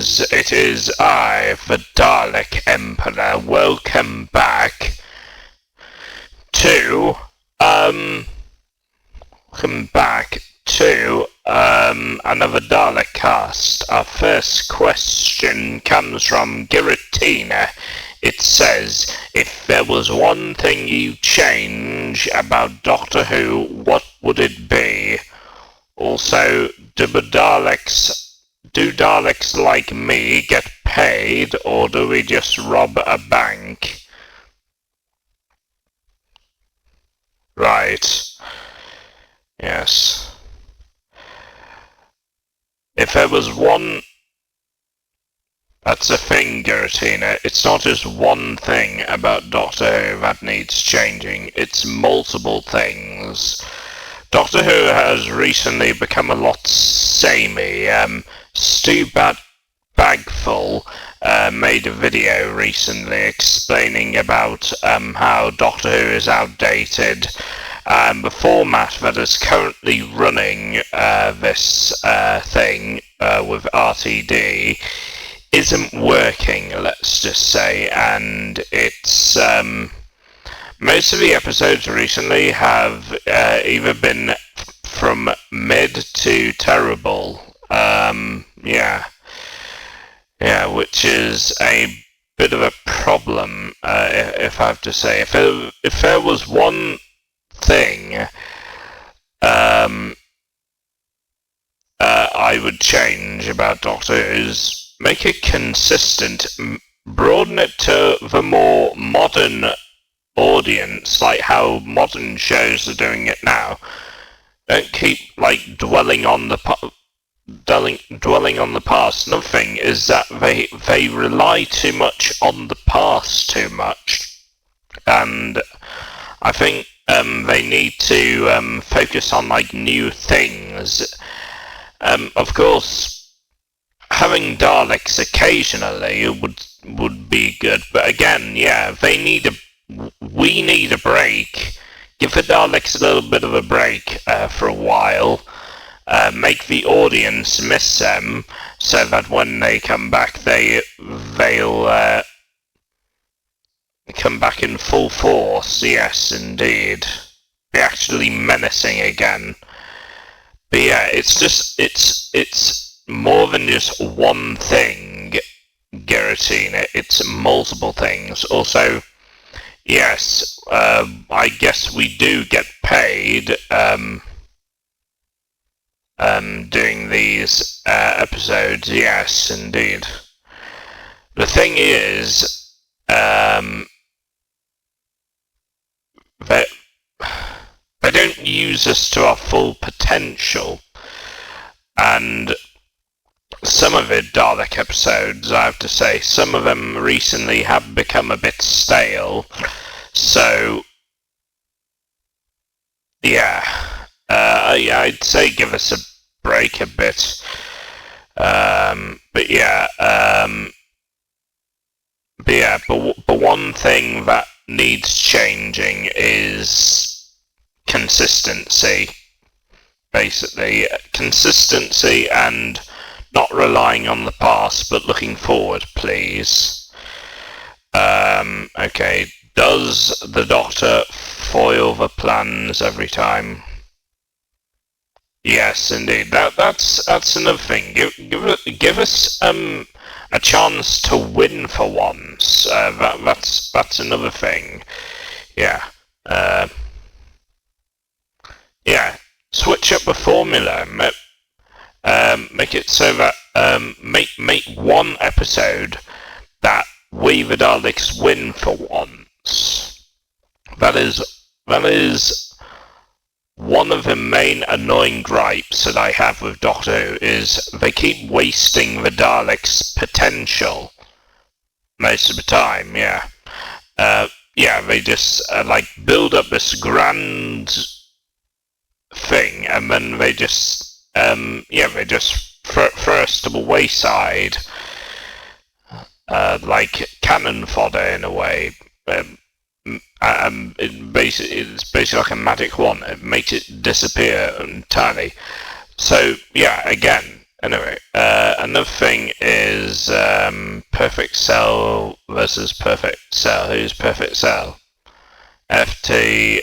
friends, it is I, the Dalek Emperor. Welcome back to, another Dalekcast. Our first question comes from Giratina. It says, if there was one thing you'd change about Doctor Who, what would it be? Also, do Daleks like me get paid, or do we just rob a bank? Right. Yes. If there was one... That's the thing, Giratina. It's not just one thing about Doctor Who that needs changing. It's multiple things. Doctor Who has recently become a lot samey. Stu Bagful made a video recently explaining about how Doctor Who is outdated. The format that is currently running this thing with RTD isn't working, let's just say, and it's most of the episodes recently have either been from mid to terrible. Which is a bit of a problem, if I have to say. If there was one thing I would change about Doctor Who is make it consistent, broaden it to the more modern audience, like how modern shows are doing it now. Don't keep dwelling on the past. Another thing is that they rely too much on the past too much, and I think they need to focus on new things. Of course, having Daleks occasionally would be good, but again, yeah, we need a break. Give the Daleks a little bit of a break for a while. Make the audience miss them, so that when they come back, they'll come back in full force. Yes, indeed, be actually menacing again. But yeah, it's more than just one thing, Giratina. It's multiple things. Also, yes, I guess we do get paid doing these episodes. Yes, indeed. The thing is, they don't use us to our full potential, and some of the Dalek episodes, I have to say, some of them recently have become a bit stale. So, yeah, I'd say give us a break a bit. But one thing that needs changing is consistency. Basically, consistency and not relying on the past, but looking forward, please. Okay. Does the Doctor foil the plans every time? Yes, indeed. That's another thing. Give us a chance to win for once. That's another thing. Yeah. Switch up the formula. Make it so that make one episode that we the Daleks win for once. That is one of the main annoying gripes that I have with Doctor Who, is they keep wasting the Daleks' potential most of the time. They just build up this grand thing, and then they just throw us to the wayside, like cannon fodder in a way. It's basically like a magic wand. It makes it disappear entirely. So yeah, again, Anyway, another thing is Perfect Cell versus Perfect Cell. Who's Perfect Cell? FT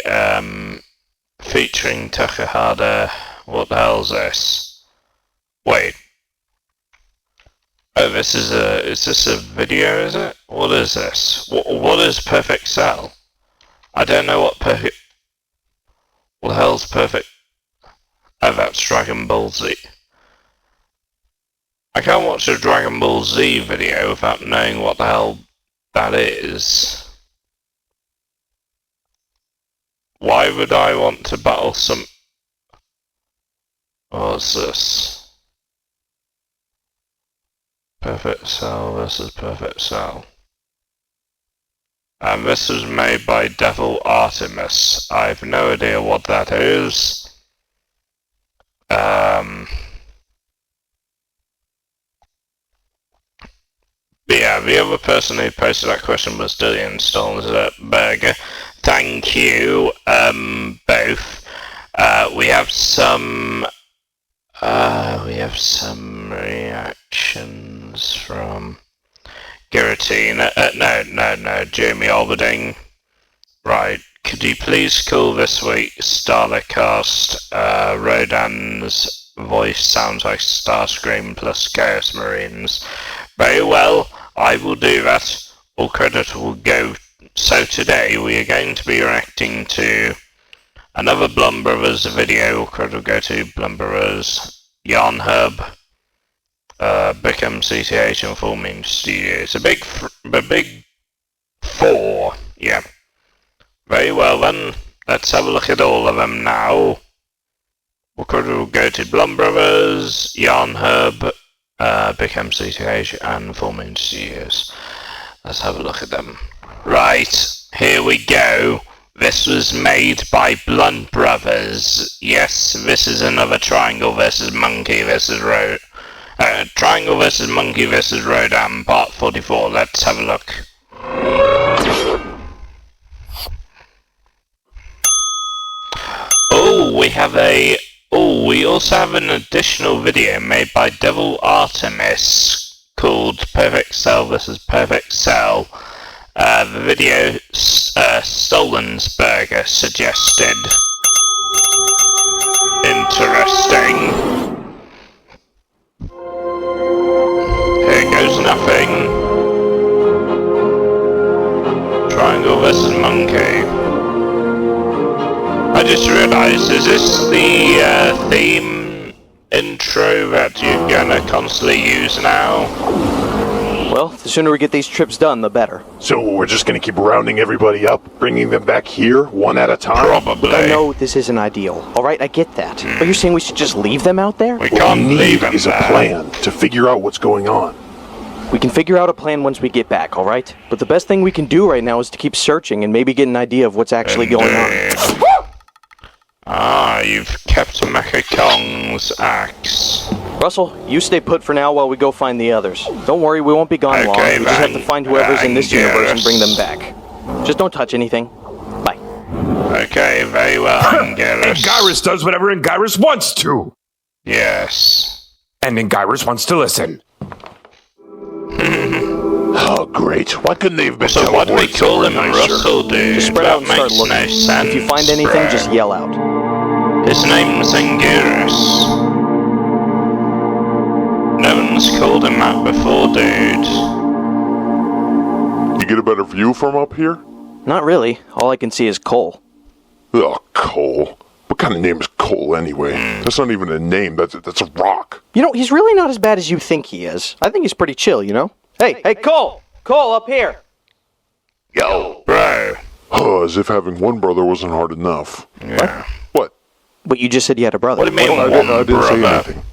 featuring Takahata. What the hell's this? Wait. Oh, is this a video, is it? What is this? What is Perfect Cell? I don't know what the hell's Perfect... Oh, that's Dragon Ball Z. I can't watch a Dragon Ball Z video without knowing what the hell that is. Why would I want to battle some... What's this? Perfect Cell versus Perfect Cell. And this was made by Devil Artemis. I have no idea what that is. But yeah, the other person who posted that question was Dillian Stolzenberger. Thank you, both. We have some reactions from Guillotine. No, Jamie Alberding. Right, could you please call this week's Dalekcast? Rodan'S voice sounds like Starscream plus Chaos Marines. Very well, I will do that. All credit will go. So today we are going to be reacting to another Blum Brothers video. All credit will go to Blum Brothers, Yarn Hub, Beckham CTH and Full Meme Studios. A big four, yeah. Very well then, let's have a look at all of them now. All credit will go to Blum Brothers, Yarn Hub, Big MCTH and Full Moon Studios. Let's have a look at them. Right, here we go. This was made by Blunt Brothers. Yes, this is another Triangle versus Monkey versus Triangle versus Monkey versus Rodan, part 44. Let's have a look. We also have an additional video made by Devil Artemis called Perfect Cell vs. Perfect Cell. The video Stolensberger suggested. Interesting. Here goes nothing. Triangle vs. Monkey. I just realised, is this the theme intro that you're gonna constantly use now? Well, the sooner we get these trips done, the better. So we're just gonna keep rounding everybody up, bringing them back here, one at a time? Probably. Look, I know this isn't ideal, alright? I get that. But you're saying we should just leave them out there? We can't leave them there. A plan to figure out what's going on. We can figure out a plan once we get back, alright? But the best thing we can do right now is to keep searching and maybe get an idea of what's actually going on. Ah, you've kept Mecha Kong's axe. Russell, you stay put for now while we go find the others. Don't worry, we won't be gone long. We just have to find whoever's in this universe and bring them back. Just don't touch anything. Bye. Okay, very well, Anguirus. Anguirus does whatever Anguirus wants to. Yes. And Anguirus wants to listen. Oh, great. Why couldn't they have been So what do we call him Russell, dude? Just spread out and start looking. No sense, if you find anything, just yell out. His name's Anguirus. No one's called him that before, dude. You get a better view from up here? Not really. All I can see is Cole. Oh, Cole. What kind of name is Cole anyway? That's not even a name, that's a rock. You know, he's really not as bad as you think he is. I think he's pretty chill, you know? Hey, Cole! Cole, up here! Yo, bro. Oh, as if having one brother wasn't hard enough. Yeah. What? But you just said you had a brother. What do you mean, I didn't say anything.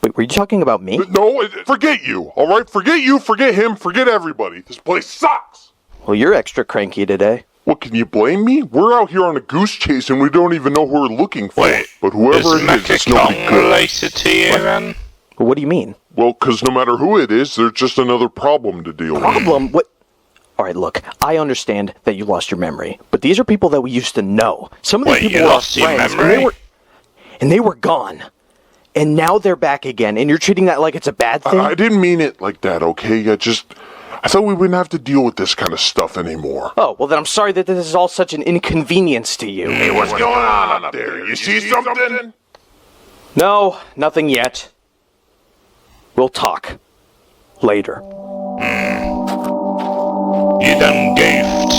Wait, were you talking about me? No, forget you, alright? Forget you, forget him, forget everybody. This place sucks! Well, you're extra cranky today. What, can you blame me? We're out here on a goose chase and we don't even know who we're looking for. Wait, but whoever it is, it's nobody Kong good. related to you, then? What do you mean? Well, because no matter who it is, there's just another problem to deal with. Problem? What? Alright, look, I understand that you lost your memory, but these are people that we used to know. Some of these people were our friends, and they were gone. And now they're back again, and you're treating that like it's a bad thing? I didn't mean it like that, okay? I thought we wouldn't have to deal with this kind of stuff anymore. Oh, well then I'm sorry that this is all such an inconvenience to you. Hey, what's going on up there? You see something? No, nothing yet. We'll talk. Later. You done goofed.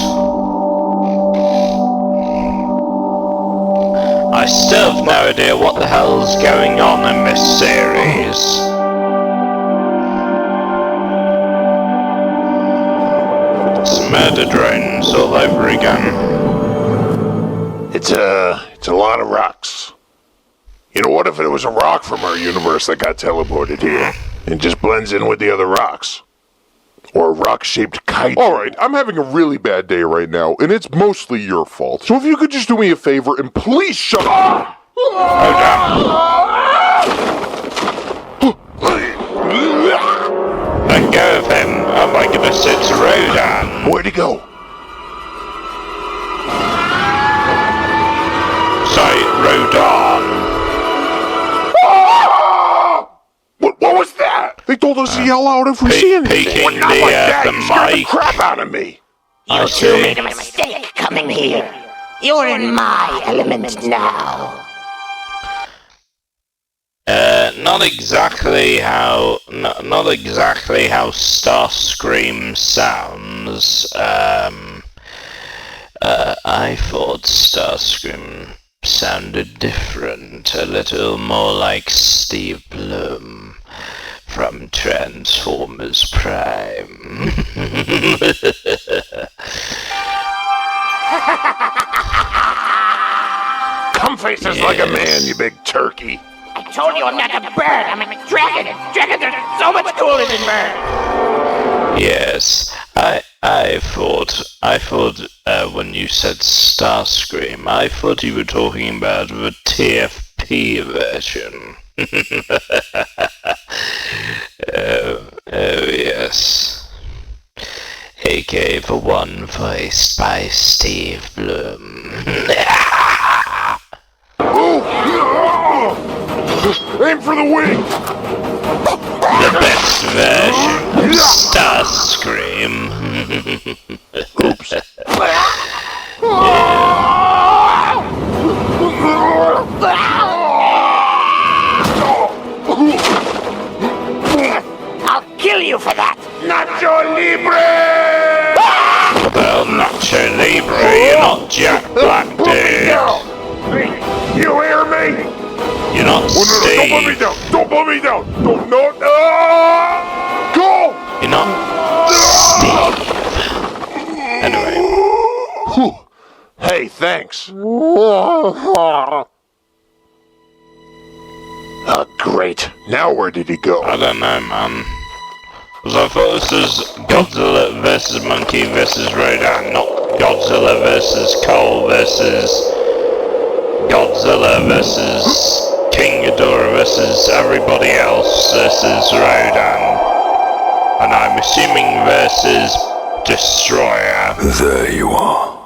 I still have no idea what the hell's going on in this series. It's murder drones all over again. It's a lot of rocks. You know, what if it was a rock from our universe that got teleported here and just blends in with the other rocks? Or a rock-shaped kite? Alright, I'm having a really bad day right now, and it's mostly your fault. So if you could just do me a favor and please shut up! Let go of him. Oh my goodness, it's Rodan. Where'd he go? Sorry, Rodan. What was that? They told us to yell out if we see anything. Peeking Not like that, the you scared the mic. crap out of me. I You two see. made a mistake coming here. You're in my element now. Not exactly how Starscream sounds. I thought Starscream sounded different, a little more like Steve Bloom from Transformers Prime. Come faces like a man, you big turkey. I told you I'm not a bird. I'm a dragon. Dragons are so much cooler than birds. Yes, I thought when you said Starscream, I thought you were talking about the TFP version. oh yes. A.K.A. the one voiced by Steve Bloom. Aim for the wing! The best version of Starscream. Oops. I'll kill you for that. Nacho Libre! Well, Nacho Libre, you're not Jack Black, dude. You hear me? You're not Oh, no, Steve. don't put me down! Don't put me down! Don't, no, no! Go! You're not Steve. Anyway, Whew. Hey, thanks. Great. Now where did he go? I don't know, man. Because I thought this was Godzilla versus Monkey versus Rodan, not Godzilla versus Cole versus Godzilla versus King Ghidorah versus everybody else versus Rodan. And I'm assuming versus Destroyer. There you are.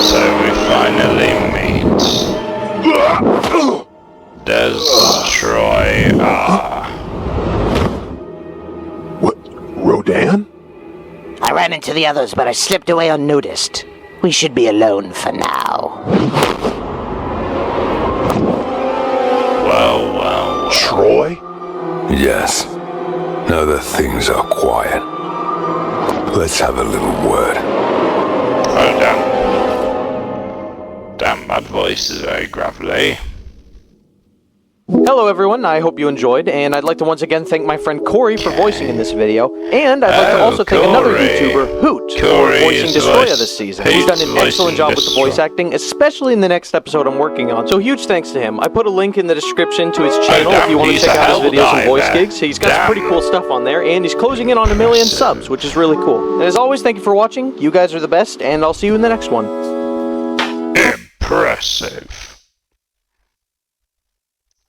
So we finally meet Destroyer. What? Rodan? I ran into the others, but I slipped away unnoticed. We should be alone for now. Well. Troy? Yes. Now that things are quiet, let's have a little word. Oh, damn, that voice is very gravelly. Hello everyone, I hope you enjoyed, and I'd like to once again thank my friend Corey for voicing in this video, and I'd like to also thank another YouTuber, Hoot, for voicing Destroyer this season. He's done an excellent job with the voice acting, especially in the next episode I'm working on, so huge thanks to him. I put a link in the description to his channel if you want to check out his videos and voice gigs. He's got some pretty cool stuff on there, and he's closing in on 1 million subs, which is really cool. And as always, thank you for watching, you guys are the best, and I'll see you in the next one. Impressive.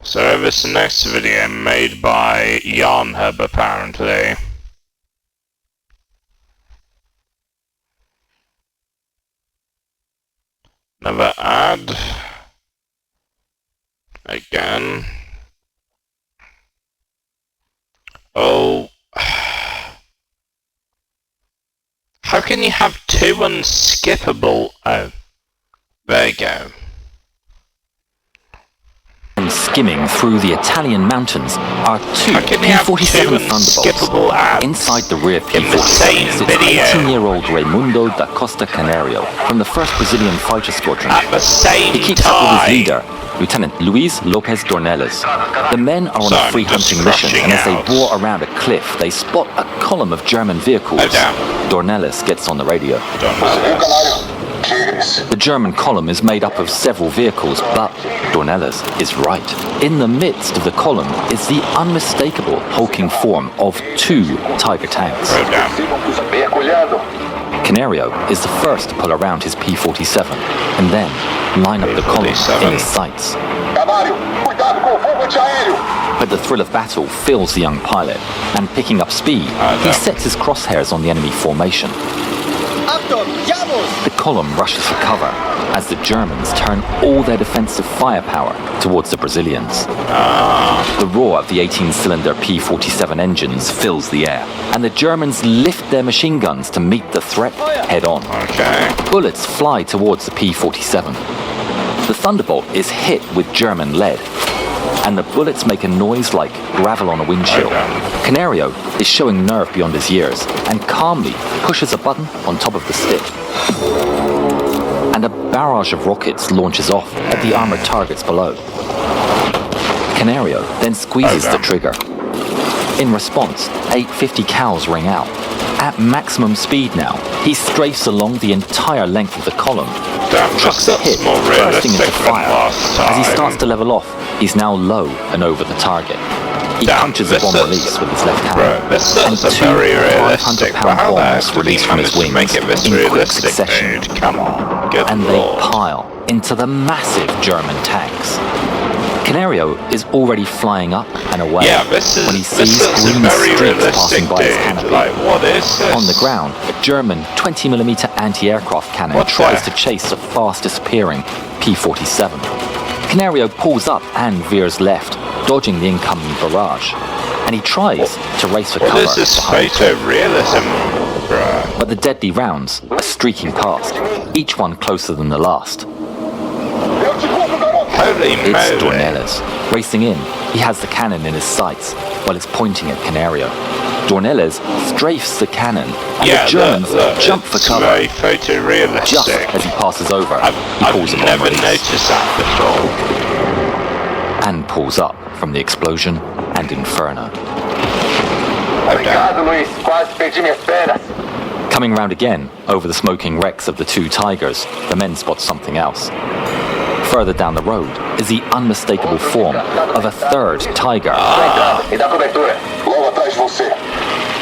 So this next video made by Yarnhub apparently. Never add. Again. Oh. How can you have two unskippable? Oh. There you go. Skimming through the Italian mountains are two P-47 Thunderbolts. Inside the rear P-47 sits 18-year-old Raimundo da Costa Canario from the 1st Brazilian Fighter Squadron. At the same He keeps up with his leader, Lieutenant Luis Lopez Dornelles. The men are on a free hunting mission, and as they bore around a cliff, they spot a column of German vehicles. Dornelles gets on the radio. The German column is made up of several vehicles, but Dornelles is right. In the midst of the column is the unmistakable hulking form of two Tiger tanks. Canario is the first to pull around his P-47 and then line up the column in his sights. But the thrill of battle fills the young pilot, and picking up speed, he sets his crosshairs on the enemy formation. The column rushes for cover as the Germans turn all their defensive firepower towards the Brazilians. The roar of the 18-cylinder P-47 engines fills the air, and the Germans lift their machine guns to meet the threat head-on. Bullets fly towards the P-47. The Thunderbolt is hit with German lead, and the bullets make a noise like gravel on a windshield. Canario is showing nerve beyond his years and calmly pushes a button on top of the stick. And a barrage of rockets launches off at the armored targets below. Canario then squeezes the trigger. In response, 850 cals ring out. At maximum speed now, he strafes along the entire length of the column. Trucks are hit, bursting into fire. As he starts to level off, he's now low and over the target. He punches a bomb release with his left hand, and two 500-pound bombs release from his wings in quick succession. And they pile into the massive German tanks. Canario is already flying up and away when he sees green streaks passing by his canopy. On the ground, a German 20mm anti-aircraft cannon tries to chase a fast disappearing P-47. Canario pulls up and veers left, dodging the incoming barrage, and he tries to race for cover. What is this photorealism, bruh? But the deadly rounds are streaking past, each one closer than the last. It's Dornelles. Racing in, he has the cannon in his sights while it's pointing at Canario. Dornelles strafes the cannon, and the Germans jump for cover. Just as he passes over, he pulls a bomb release. And pulls up from the explosion and inferno. Coming round again, over the smoking wrecks of the two Tigers, the men spot something else. Further down the road is the unmistakable form of a third Tiger.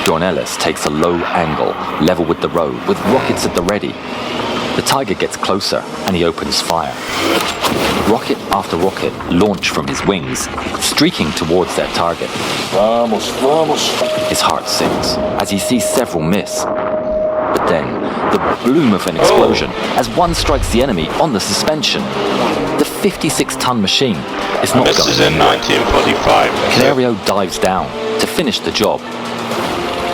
Dornelles takes a low angle, level with the road, with rockets at the ready. The Tiger gets closer, and he opens fire. Rocket after rocket launch from his wings, streaking towards their target. His heart sinks as he sees several miss. But then, the bloom of an explosion as one strikes the enemy on the suspension. The 56-ton machine is not going This is in 1945. Canario dives down to finish the job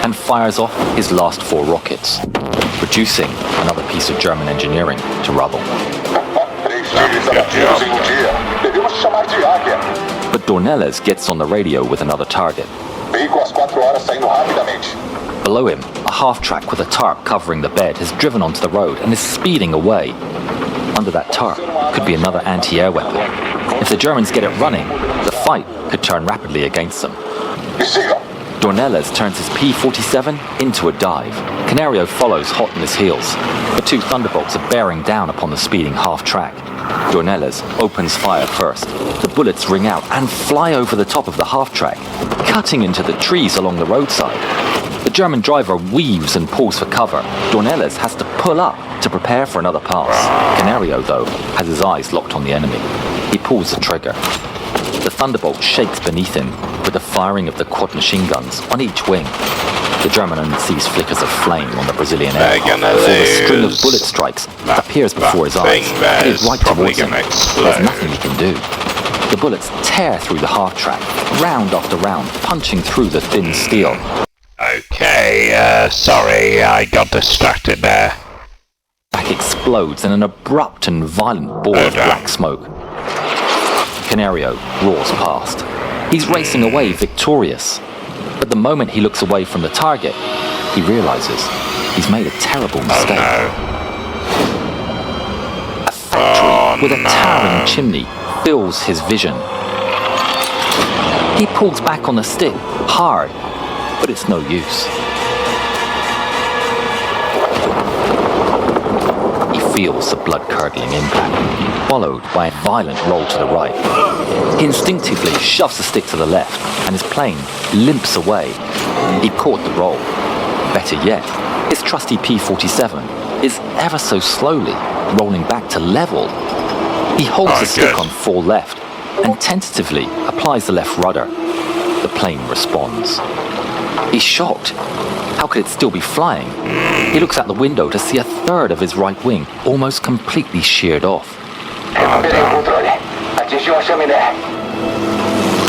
and fires off his last 4 rockets, reducing another piece of German engineering to rubble. But Dornelles gets on the radio with another target. Below him, a half-track with a tarp covering the bed has driven onto the road and is speeding away. Under that tarp could be another anti-air weapon. If the Germans get it running, the fight could turn rapidly against them. Dornelles turns his P-47 into a dive. Canario follows hot on his heels. The two Thunderbolts are bearing down upon the speeding half-track. Dornelles opens fire first. The bullets ring out and fly over the top of the half-track, cutting into the trees along the roadside. The German driver weaves and pulls for cover. Dornelles has to pull up to prepare for another pass. Canario, though, has his eyes locked on the enemy. He pulls the trigger. The Thunderbolt shakes beneath him with the firing of the quad machine guns on each wing. The German only sees flickers of flame on the Brazilian They're aircraft gonna before the string of lose bullet strikes that- appears before his that eyes. thing there It is is right probably towards him. gonna explode. There's nothing he can do. The bullets tear through the half-track, round after round, punching through the thin steel. Okay, sorry, I got distracted there. Back explodes in an abrupt and violent ball of damn. black smoke. Canario roars past. He's racing away victorious. But the moment he looks away from the target, he realizes he's made a terrible mistake. A factory with a towering chimney fills his vision. He pulls back on the stick, hard, but it's no use. He feels the blood-curdling impact, followed by a violent roll to the right. He instinctively shoves the stick to the left, and his plane limps away. He caught the roll. Better yet, his trusty P-47 is ever so slowly rolling back to level. He holds the stick on full left and tentatively applies the left rudder. The plane responds. He's shocked. How could it still be flying? He looks out the window to see a third of his right wing almost completely sheared off.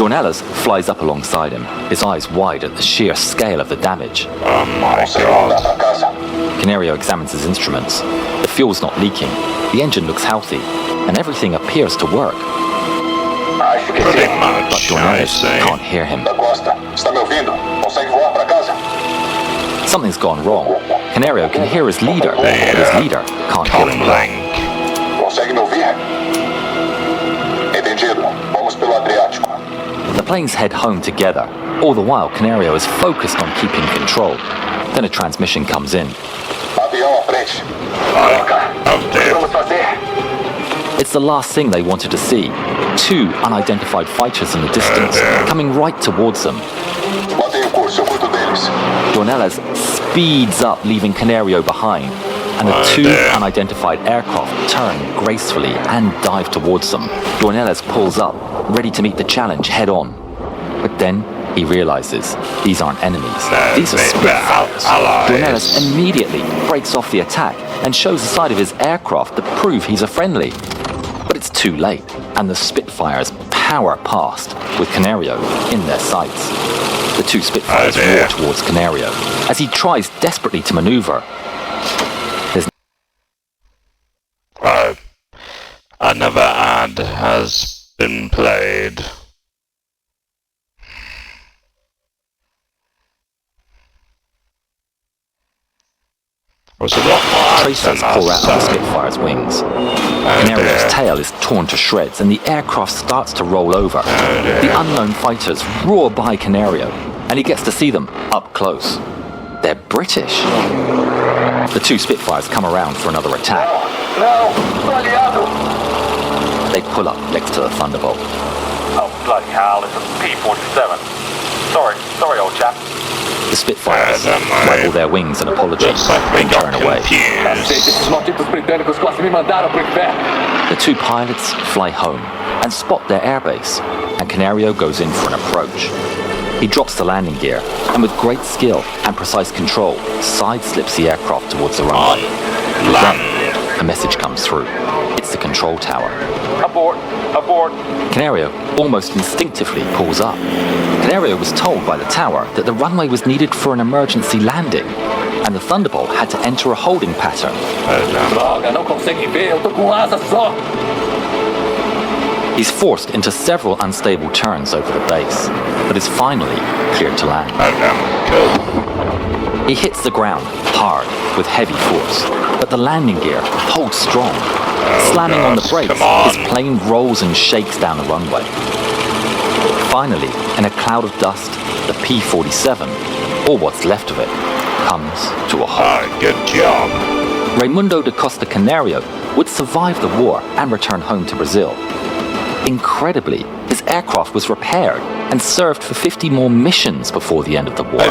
Rodan'S flies up alongside him, his eyes wide at the sheer scale of the damage. Oh my god. Canario examines his instruments. The fuel's not leaking, the engine looks healthy, and everything appears to work. Pretty much, But I Rodan'S say. can't hear him. Something's gone wrong. Canario can hear his leader, but his leader can't hear him. Blank. The planes head home together. All the while, Canario is focused on keeping control. Then a transmission comes in. Oh dear. It's the last thing they wanted to see. Two unidentified fighters in the distance, coming right towards them. Rodan'S speeds up, leaving Canario behind, and the two unidentified aircraft turn gracefully and dive towards them. Rodan'S pulls up, ready to meet the challenge head-on. But then he realizes these aren't enemies. These are Spitfires. Rodan'S immediately breaks off the attack and shows the side of his aircraft to prove he's a friendly. But it's too late, and the Spitfires power past, with Canario in their sights. The two Spitfires roar towards Canario as he tries desperately to maneuver. Another ad has been played. Was a lot more Tracers pour out of the Spitfire's wings. Canario's tail is torn to shreds and the aircraft starts to roll over. The unknown fighters roar by Canario and he gets to see them up close. They're British. The two Spitfires come around for another attack. They pull up next to the Thunderbolt. Oh, bloody hell, it's a P-47. Sorry, old chap. The Spitfires waggle their wings in apology and turn away. The two pilots fly home and spot their airbase, and Canario goes in for an approach. He drops the landing gear, and with great skill and precise control, side-slips the aircraft towards the runway. Then, a message comes through. It's the control tower. Abort! Canario almost instinctively pulls up. Canario was told by the tower that the runway was needed for an emergency landing, and the Thunderbolt had to enter a holding pattern. He's forced into several unstable turns over the base, but is finally cleared to land. He hits the ground hard with heavy force, but the landing gear holds strong. Slamming on the brakes, his plane rolls and shakes down the runway. Finally, in a cloud of dust, the P-47, or what's left of it, comes to a halt. Good job. Raimundo da Costa Canario would survive the war and return home to Brazil. Incredibly, his aircraft was repaired and served for 50 more missions before the end of the war.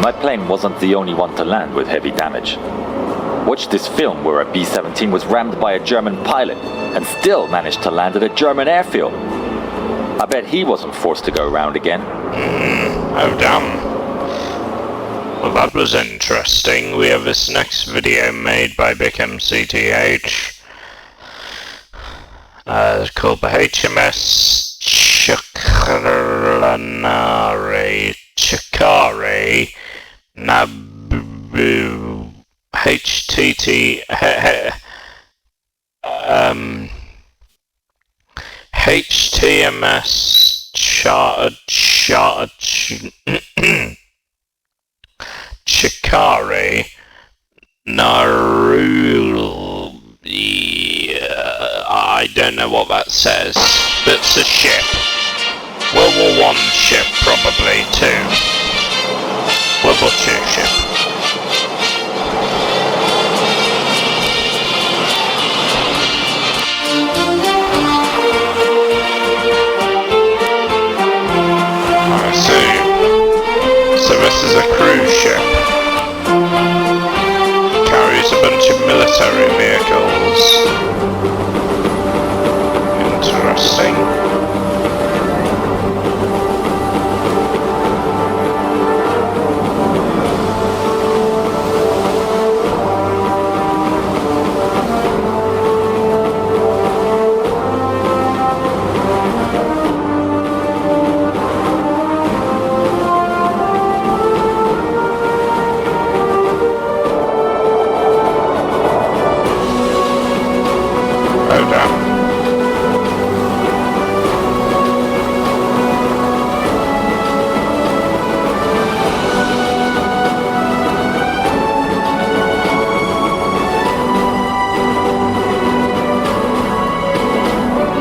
My plane wasn't the only one to land with heavy damage. Watch this film where a B-17 was rammed by a German pilot and still managed to land at a German airfield. I bet he wasn't forced to go around again. Oh damn. Well, that was interesting. We have this next video made by BigMCTH. It's called the HMS Chikari Nabu HTT HTMS Chikari Naru. I don't know what that says. It's a ship. World War I ship, probably, too. World War II ship. I see. So this is a cruise ship. Carries a bunch of military vehicles. Interesting. Rodan.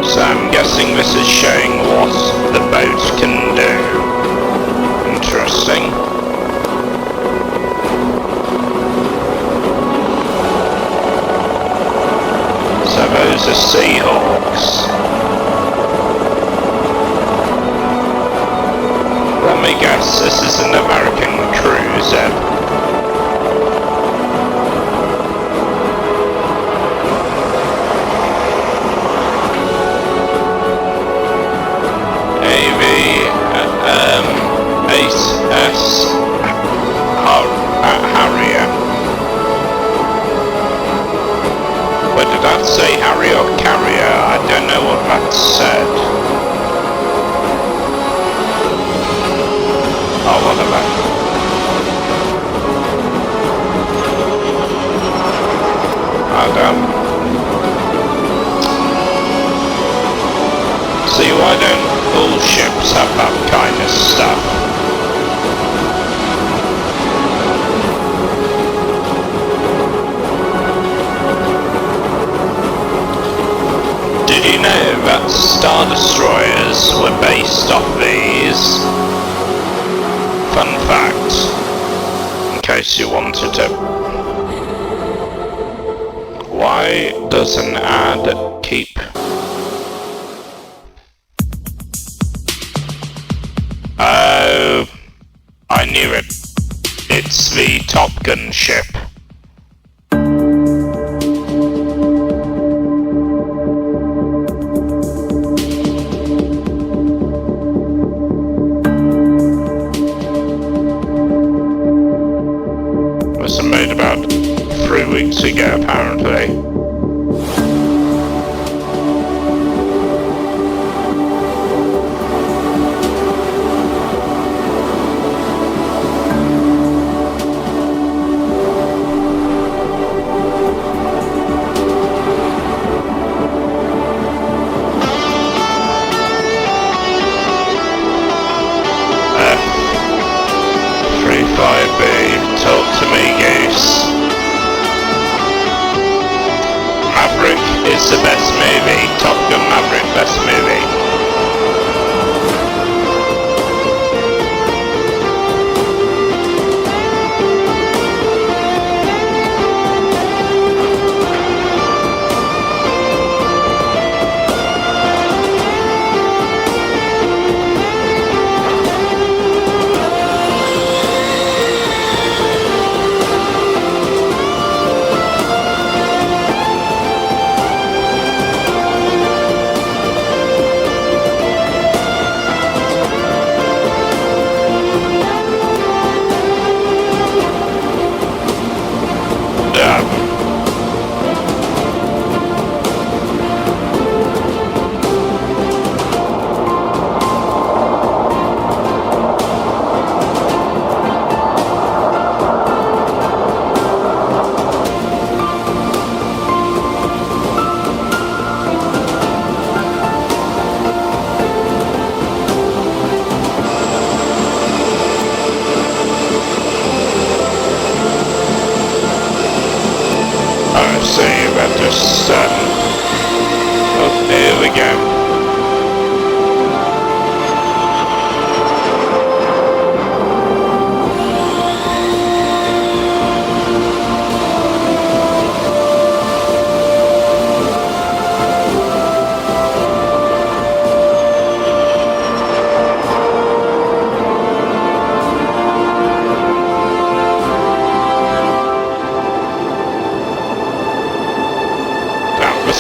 So I'm guessing this is showing what the boat can do. Interesting. So those are Seahawks. Let me guess, this is an American cruiser. AV-8S Harrier. What did that say, Harry or Carrier? I don't know what that said. Oh, whatever. See, why don't all ships have that kind of stuff? Did you know that Star Destroyers were based off these? Fun fact, in case you wanted to. Why does an ad keep... Oh, I knew it. It's the Top Gun ship. Was made about 3 weeks ago, apparently. Talk to me, Goose. Maverick is the best movie. Top Gun Maverick, best movie.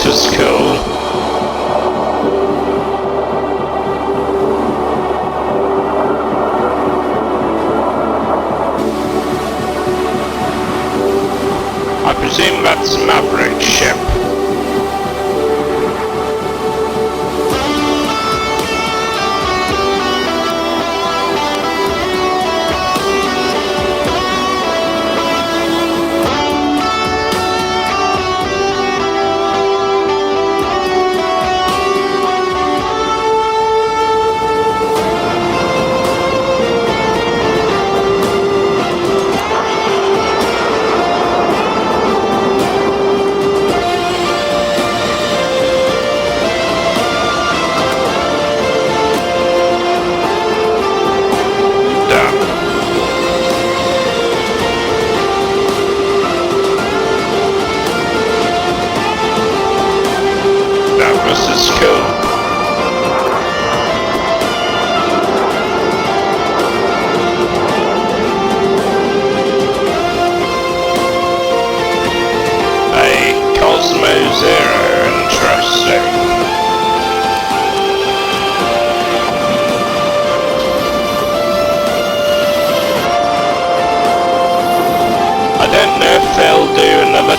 was cool. I presume that's Maverick's ship.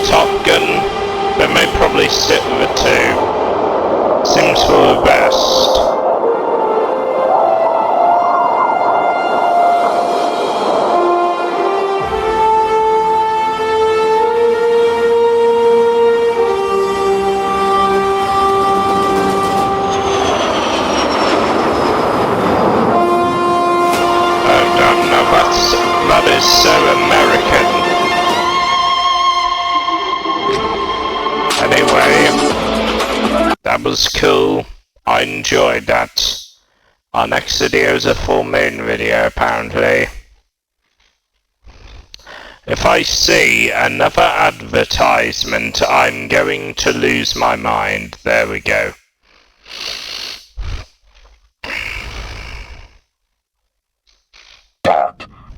Top Gun, they may probably stick with the two. Seems for the best. Oh damn, no, that is so American. Anyway, that was cool. I enjoyed that. Our next video is a full moon video, apparently. If I see another advertisement, I'm going to lose my mind. There we go.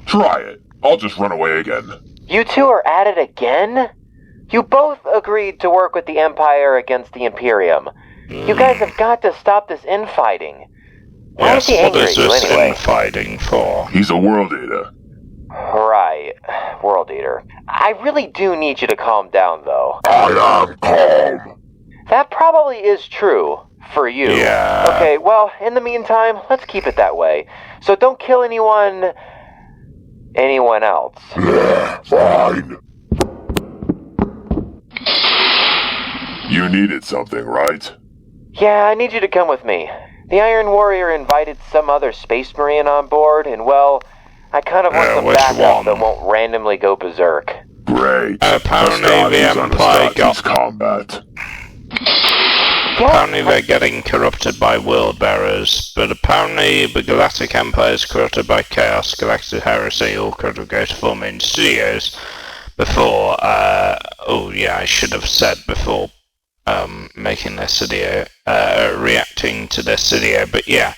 Try it. I'll just run away again. You two are at it again? You both agreed to work with the Empire against the Imperium. You guys have got to stop this infighting. Why is he angry at you anyway? Infighting for? He's a world eater. Right, world eater. I really do need you to calm down, though. I am calm. That probably is true. For you. Yeah. Okay, well, in the meantime, let's keep it that way. So don't kill anyone else. Fine. You needed something, right? Yeah, I need you to come with me. The Iron Warrior invited some other Space Marine on board, and well, I kind of want some backup that won't randomly go berserk. Great. Apparently the Empire got combat. Apparently they're getting corrupted by world bearers, but apparently the Galactic Empire is corrupted by Chaos, Galactic Heresy, all could have go to Full Moon Studios before, oh yeah, I should have said before making this video, reacting to this video, but yeah,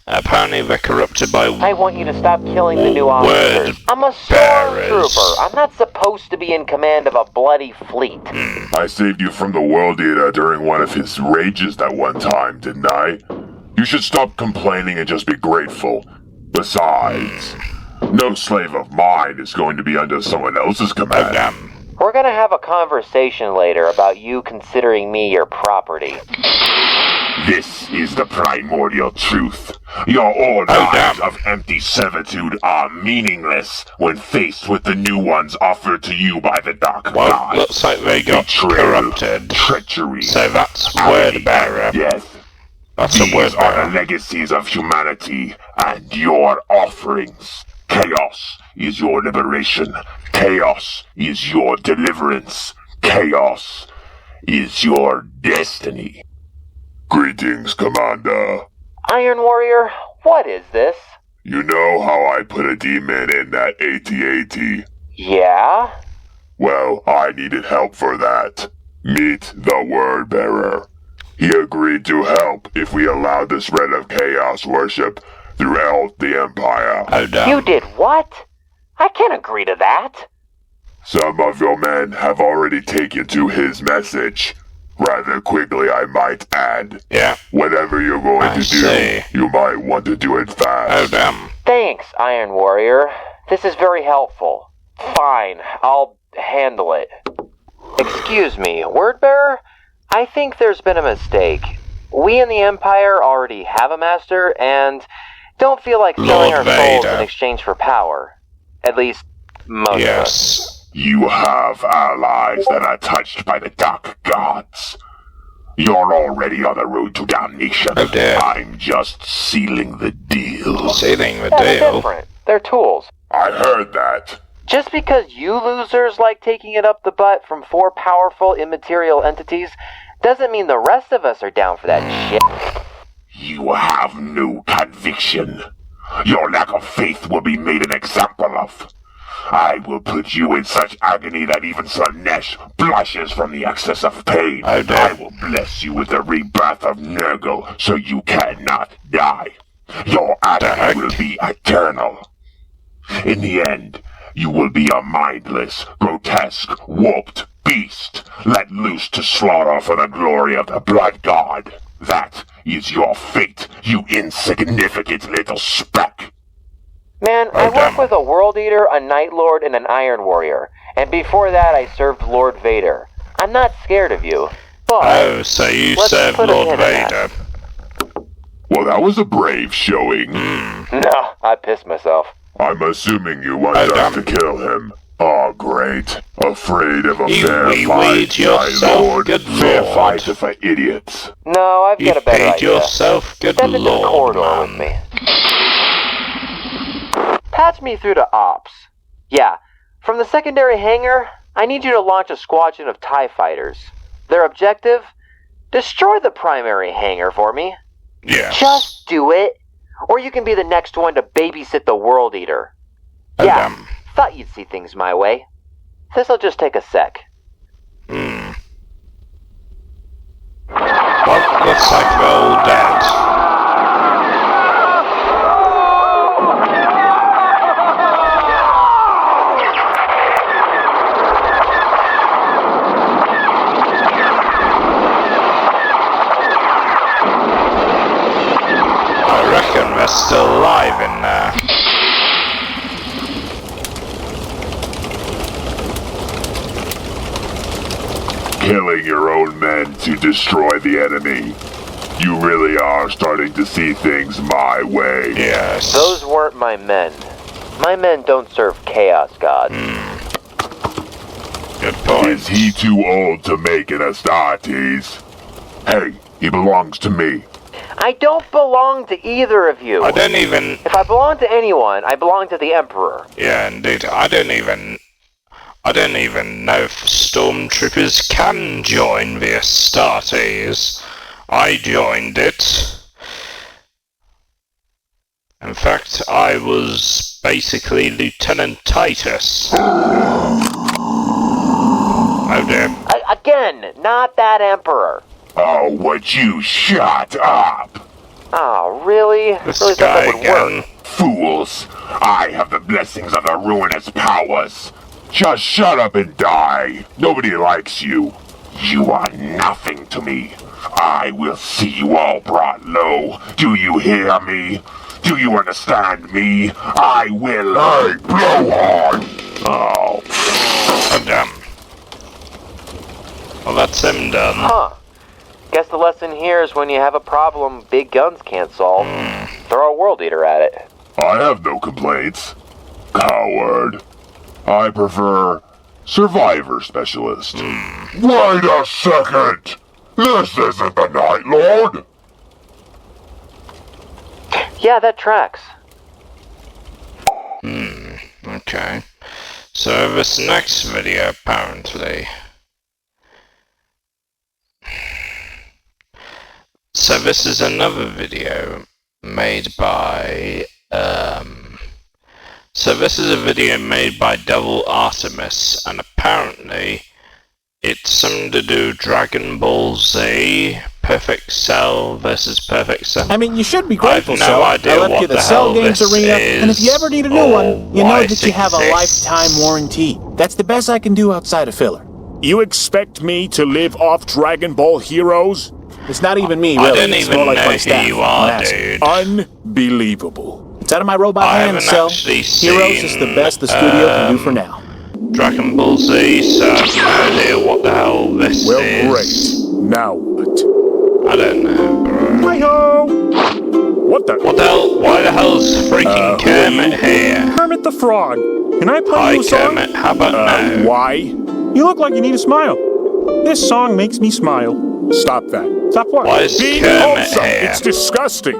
apparently they're corrupted by I want you to stop killing the new officers. I'm a stormtrooper. I'm not supposed to be in command of a bloody fleet. I saved you from the World Eater during one of his rages that one time, didn't I? You should stop complaining and just be grateful. Besides, no slave of mine is going to be under someone else's command. Oh, damn. We're gonna have a conversation later about you considering me your property. This is the primordial truth. Your old lives of empty servitude are meaningless when faced with the new ones offered to you by the Dark God. Looks like they got corrupted. Treachery, so that's word bearer. Yes. That's These a word bearer. are the legacies of humanity and your offerings. Chaos is your liberation. Chaos is your deliverance. Chaos is your destiny. Greetings, Commander. Iron Warrior, what is this? You know how I put a demon in that AT-AT? Yeah? Well, I needed help for that. Meet the Word Bearer. He agreed to help if we allowed the spread of chaos worship throughout the Empire. Oh, damn. You did what? I can't agree to that. Some of your men have already taken to his message. Rather quickly, I might add. Yeah. Whatever you're going to do, you might want to do it fast. Oh, damn. Thanks, Iron Warrior. This is very helpful. Fine, I'll handle it. Excuse me, Wordbearer? I think there's been a mistake. We in the Empire already have a master, and don't feel like selling our souls in exchange for power. At least, most of us. You have allies that are touched by the dark gods. You're already on the road to damnation. Oh, dear. I'm just sealing the deal. Sealing the That's deal? different. They're tools. I heard that. Just because you losers like taking it up the butt from 4 powerful immaterial entities doesn't mean the rest of us are down for that shit. You have no conviction. Your lack of faith will be made an example of. I will put you in such agony that even Slanesh blushes from the excess of pain. I will bless you with the rebirth of Nurgle so you cannot die. Your agony will be eternal. In the end, you will be a mindless, grotesque, warped beast let loose to slaughter for the glory of the Blood God. That is your fate, you insignificant little speck. Man, I work with a World Eater, a Night Lord, and an Iron Warrior. And before that, I served Lord Vader. I'm not scared of you, but... Oh, so you served Lord Vader. Well, that was a brave showing. No, I pissed myself. I'm assuming you want us to kill him. Oh, great. Afraid of a fair fight, my lord. Fair fight for idiots. No, I've got a better idea. You paid yourself, good Step into the lord, corridor with me. Patch me through to Ops. Yeah, from the secondary hangar, I need you to launch a squadron of TIE fighters. Their objective? Destroy the primary hangar for me. Yes. Just do it. Or you can be the next one to babysit the World Eater. Yeah, thought you'd see things my way. This'll just take a sec. Well, looks like we're all dead. I reckon we're still alive in there. Killing your own men to destroy the enemy. You really are starting to see things my way. Yes. Those weren't my men. My men don't serve Chaos God. Good point. Is he too old to make an Astartes? Hey, he belongs to me. I don't belong to either of you. I don't even... If I belong to anyone, I belong to the Emperor. Yeah, indeed. I don't even know if stormtroopers can join the Astartes. I joined it. In fact, I was basically Lieutenant Titus. Oh dear. Again, not that Emperor. Oh, would you shut up? Oh, really? This really guy thought that would again. work. Fools! I have the blessings of the ruinous powers. Just shut up and die. Nobody likes you. You are nothing to me. I will see you all brought low. Do you hear me? Do you understand me? I will. Hey, blowhard! Oh. Oh damn. Well, that's him done. Huh. Guess the lesson here is when you have a problem big guns can't solve, throw a World Eater at it. I have no complaints. Coward. I prefer Survivor Specialist. Wait a second! This isn't the Night Lord! Yeah, that tracks. Okay. So this next video, apparently... So this is another video made by, So this is a video made by Devil Artemis, and apparently it's something to do Dragon Ball Z, Perfect Cell versus Perfect Cell. I mean, you should be grateful, I have no idea I left what you the the Cell hell Games this arena, is and if you ever need a new or one, you know why that it you have a exists. lifetime warranty. That's the best I can do outside of filler. You expect me to live off Dragon Ball heroes? It's not even me, I really. don't It's even more like know my who staff. you are, Ask. dude. Unbelievable. It's out of my robot I hands, haven't so actually heroes is the seen, best the studio can do for now. Dragon Ball Z, so I have no idea what the hell this Well, is. great. Now what? I don't know, bro. Hi-ho! What the? What the hell? Why the hell's freaking Kermit here? Kermit the Frog. Can I play Hi, you a song? Kermit. How about now? Why? You look like you need a smile. This song makes me smile. Stop that. Stop what? Why is Be Kermit wholesome. here? It's disgusting.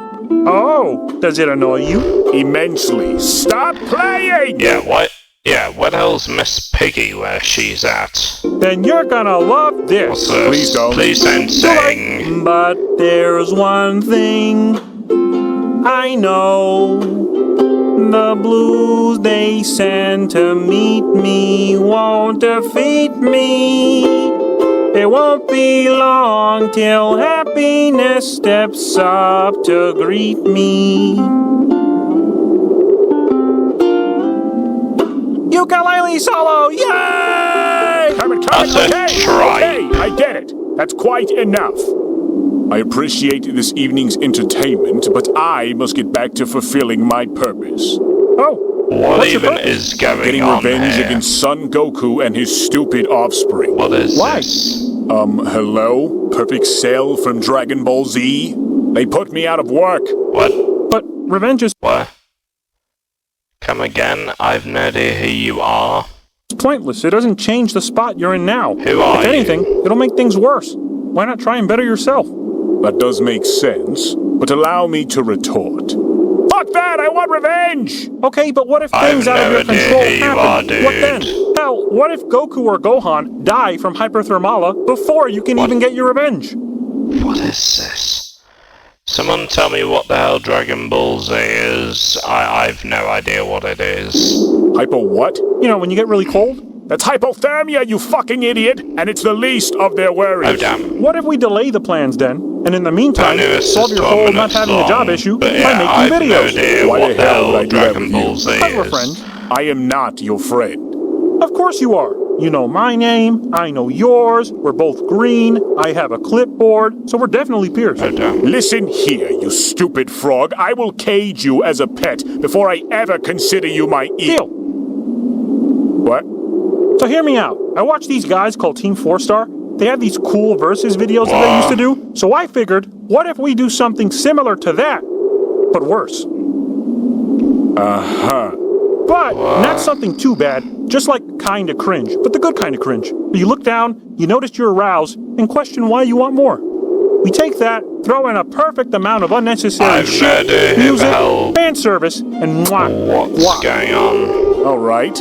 Oh, does it annoy you? Immensely. Stop playing! Yeah, what? Yeah, where the hell's Miss Piggy where she's at? Then you're gonna love this. What's this? Please don't. Please don't sing. But there's one thing I know. The blues they send to meet me won't defeat me. It won't be long till happiness steps up to greet me. Ukulele solo, yay! Kermit, That's a okay, try. okay, I get it. That's quite enough. I appreciate this evening's entertainment, but I must get back to fulfilling my purpose. Oh, What what's your even purpose? is going Getting on revenge here? against Son Goku and his stupid offspring. What is Why? this? Hello? Perfect Cell from Dragon Ball Z? They put me out of work. What? But revenge is What? Come again? I've no idea who you are. pointless. It doesn't change the spot you're in now. Who are If you? anything, it'll make things worse. Why not try and better yourself? That does make sense, but allow me to retort. Fuck that! I want revenge! Okay, but what if I things have out of no your idea control who you happen? are, dude. What then? Hell, what if Goku or Gohan die from hyperthermala before you can What? even get your revenge? What is this? Someone tell me what the hell Dragon Ball Z is. I've no idea what it is. Hypo what? You know, when you get really cold? That's hypothermia, you fucking idiot! And it's the least of their worries. Oh damn. What if we delay the plans then? And in the meantime, I knew this solve is your 12 whole not minutes having a job long, issue but by yeah, making I've videos. no idea Why what the the hell would hell I do that Dragon with Ball you? Z But we're is. friends. I am not your friend. Of course you are. You know my name, I know yours, we're both green, I have a clipboard, so we're definitely peers. Oh damn. Listen here, you stupid frog. I will cage you as a pet before I ever consider you my Deal. What? So hear me out. I watch these guys called Team 4-Star. They have these cool versus videos that they used to do. So I figured, what if we do something similar to that, but worse? Uh-huh. But not something too bad, just like kinda cringe, but the good kind of cringe. You look down, you notice you're aroused, and question why you want more. We take that, throw in a perfect amount of unnecessary I've no shit, idea who the music, hell- fan service, and mwah, What's mwah. going on? All right.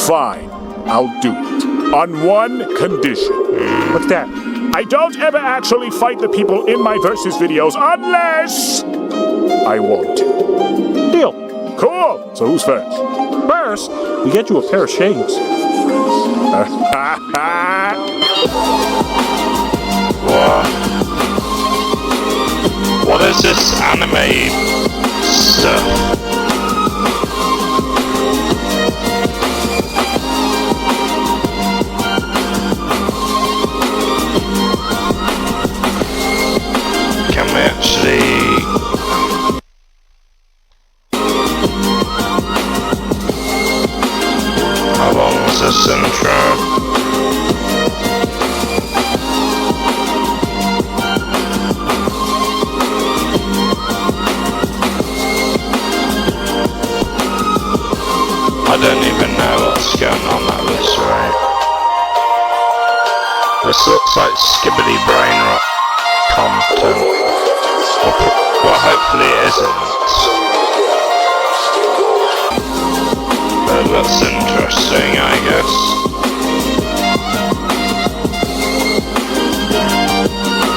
Fine. I'll do it. On one condition. What's that? I don't ever actually fight the people in my versus videos unless I want to. Deal. Cool. So who's first? First, we get you a pair of shades. What is this anime stuff? Can we actually... How long was this intro? I don't even know what's going on at this rate. This looks like skibbity brain rot content. Well, hopefully it isn't. But that's interesting, I guess.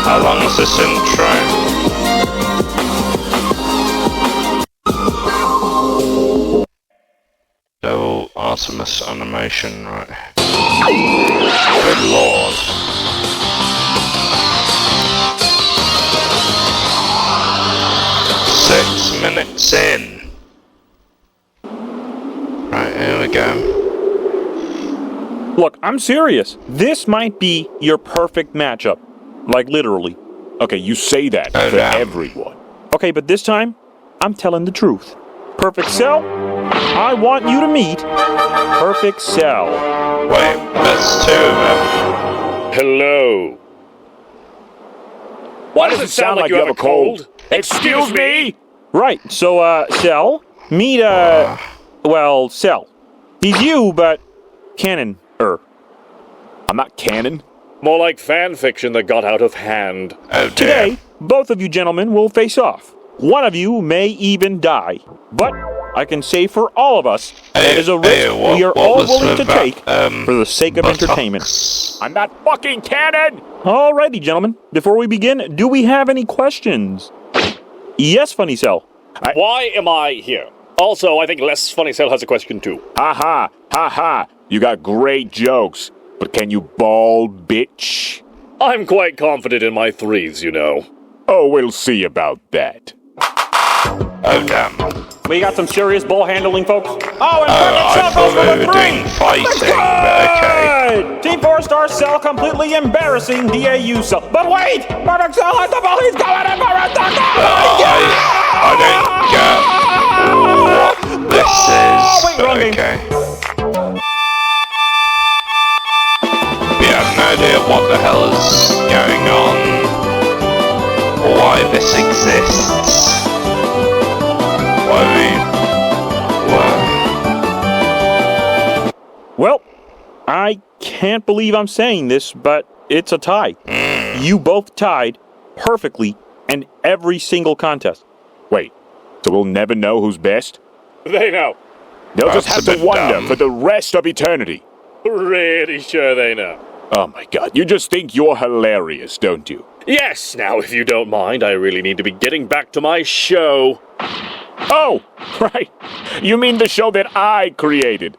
How long is this intro? Devil Artemis animation, right? Good lord. Six minutes in. Right, here we go. Look, I'm serious. This might be your perfect matchup. Like, literally. Okay, you say that for everyone. Okay, but this time, I'm telling the truth. Perfect Cell, I want you to meet Perfect Cell. Wait, there's two of them. Hello. Why does it sound like you have a cold? Excuse me? Right, so, Cell, meet, well, Cell. He's you, but canon-er. I'm not canon. More like fan fiction that got out of hand. Oh, dear. Today, both of you gentlemen will face off. One of you may even die. But I can say for all of us, that is a risk we are all willing to take for the sake of entertainment. I'm not fucking canon! Alrighty, gentlemen. Before we begin, do we have any questions? Yes, Funny Cell. Why am I here? Also, I think Les Funny Cell has a question too. Ha ha, ha ha. You got great jokes, but can you ball, bitch? I'm quite confident in my threes, you know. Oh, we'll see about that. Oh, damn. We got some serious ball handling, folks. Oh, and I'm promoting fighting, but okay. Team 4-star Cell completely embarrassing DAU Cell. But wait! Perfect Cell has the ball, he's going in for a I don't get what this is, wait, but wrong game. okay. We have no idea what the hell is going on, or why this exists. Well, I can't believe I'm saying this, but it's a tie. You both tied perfectly in every single contest. Wait, so we'll never know who's best? They know. They'll just have to wonder for the rest of eternity. Pretty sure they know. Oh my god, you just think you're hilarious, don't you? Yes, now if you don't mind, I really need to be getting back to my show. Oh, right. You mean the show that I created?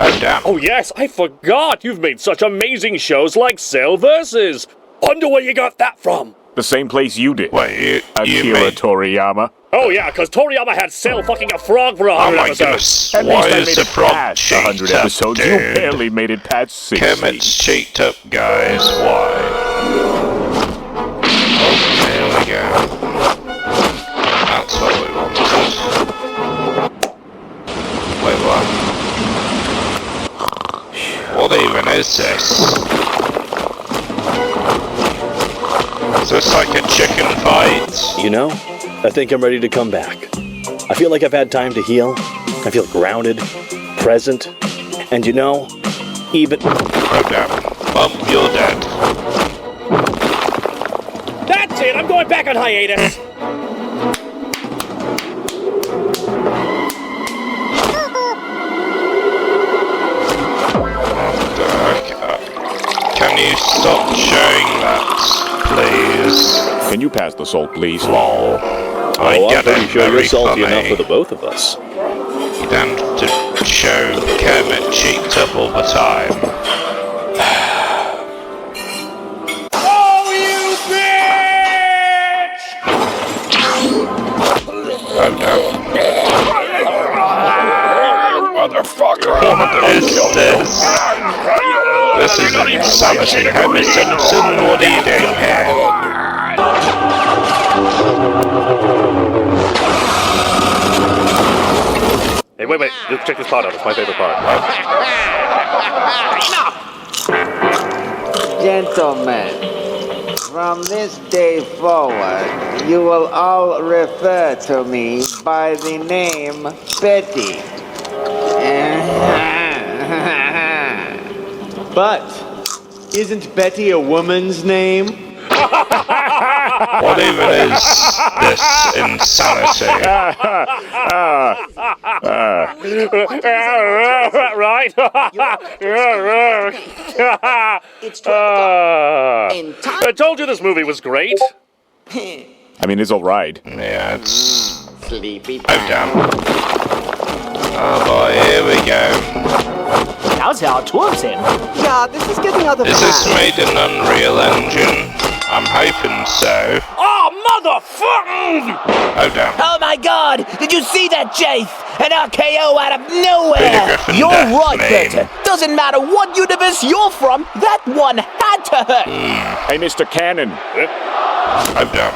Oh, damn. Oh yes, I forgot. You've made such amazing shows like Cell Versus. Wonder where you got that from. The same place you did. Wait, you Akira made... Toriyama. Oh yeah, because Toriyama had Cell fucking a frog for 100 episodes. At Why least I is made the it frog past cheeked 100 up, episodes. dude? You barely made it past 60. Kermit's cheeked up, guys. Why? Oh, there we go. That's what we wanted. Wait, what? What even is this? Is this like a chicken fight? You know, I think I'm ready to come back. I feel like I've had time to heal. I feel grounded, present, and you know, even... Oh, damn. Well, you're dead. That's it! I'm going back on hiatus! Can you stop showing that, please? Can you pass the salt, please? Lol. I I'm get pretty it, sure very you're salty funny. enough for the both of us. You don't have to show Kermit cheeked up all the time. Oh, you bitch! Oh no. Motherfucker! What is this? This is insanity. Homer Simpson, what are you doing here? Hey, wait, just check this part out. It's my favorite part. Gentlemen, from this day forward, you will all refer to me by the name Betty. But isn't Betty a woman's name? What even is this insanity? Right? It's 12 o'clock. I told you this movie was great. I mean, it's alright. Yeah, it's... Sleepy Oh, damn. Oh boy, here we go. Yeah, this is getting out of Is hand. this made in Unreal Engine? I'm hoping so. Oh motherfucker! Oh, damn. Oh my god! Did you see that, Jace? An RKO out of nowhere! You're right, Peter. Doesn't matter what universe you're from, that one had to hurt! Hey, Mr. Cannon. Oh, damn.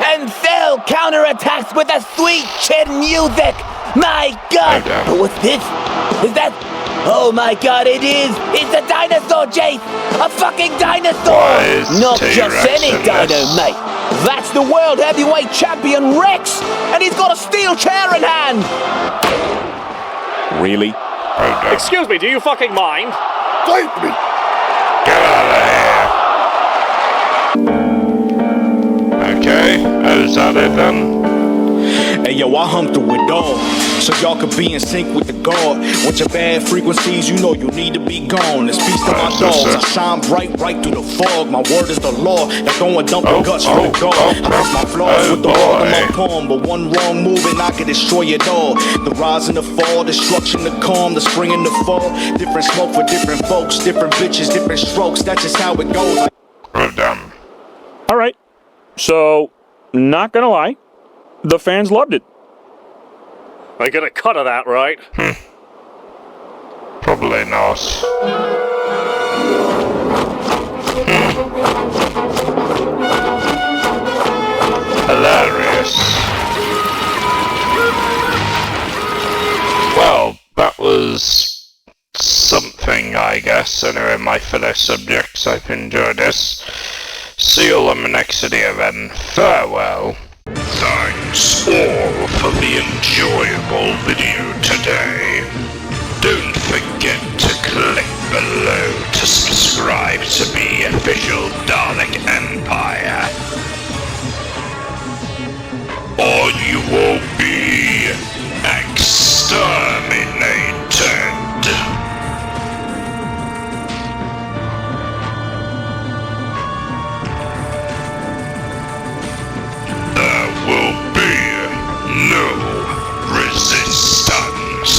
And Phil counterattacks with a sweet chin music! My god! But what's this? Is that... Oh my god, it is! It's a dinosaur, Jace! A fucking dinosaur! Not just any dino, mate! That's the World Heavyweight Champion Rex! And he's got a steel chair in hand! Really? Excuse me, do you fucking mind? Fight me! Get out of here! Okay, is that it then? Hey yo, I hum through it all, so y'all can be in sync with the God. With your bad frequencies, you know you need to be gone. It's peace to my dogs, I shine bright right through the fog. My word is the law, that go and dump the guts for the God. I fix my flaws with the wall of my palm, but one wrong move and I can destroy it all. The rise and the fall, destruction, the calm, the spring and the fall. Different smoke for different folks, different bitches, different strokes. That's just how it goes. Rodan. All right, so not gonna lie. The fans loved it. I get a cut of that, right? Probably not. Hilarious. Well, that was something, I guess. Anyway, my fellow subjects, I've enjoyed this. See you all on the next video then. Farewell. Thanks all for the enjoyable video today. Don't forget to click below to subscribe to the official Dalek Empire, or you will be exterminated. Will be no resistance.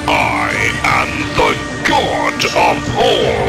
I am the God of all.